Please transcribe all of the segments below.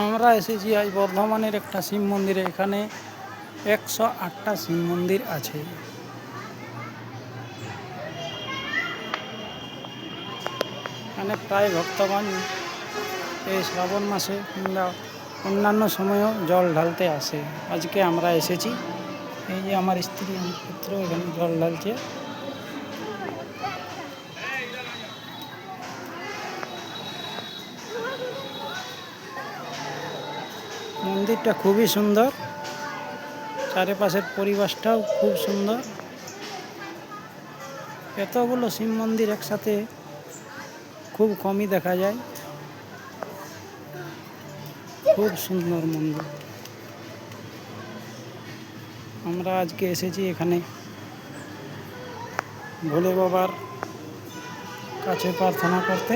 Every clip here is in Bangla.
আমরা এসেছি আজ বর্ধমানের একটা শিব মন্দিরে। এখানে 108টা শিব মন্দির আছে। এখানে প্রায় ভক্তগণ এই শ্রাবণ মাসে কিংবা অন্যান্য সময়েও জল ঢালতে আসে। আজকে আমরা এসেছি, এই যে আমার স্ত্রী আমার পুত্র এখানে জল ঢালছে। মন্দিরটা খুবই সুন্দর, চারিপাশের পরিবেশটাও খুব সুন্দর। এতগুলো শিব মন্দির একসাথে খুব কমই দেখা যায়। খুব সুন্দর মন্দির। আমরা আজকে এসেছি এখানে ভোলে বাবার কাছে প্রার্থনা করতে।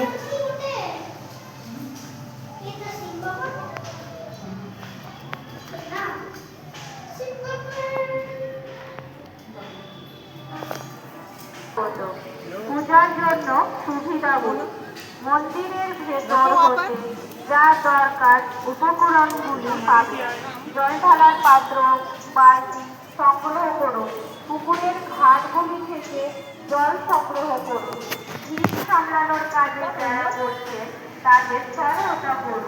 পূজার জন্য সুবিধা বলুন। মন্দিরের ভেতর হতে যা দরকার উপকরণগুলি পাবে। জল ঢালার পাত্র, বালতি সংগ্রহ করুন। পুকুরের ঘাটগুলি থেকে জল সংগ্রহ করুন। ভিড় সামলানোর কাজে যারা করছেন তাদের সহায়তা করুন।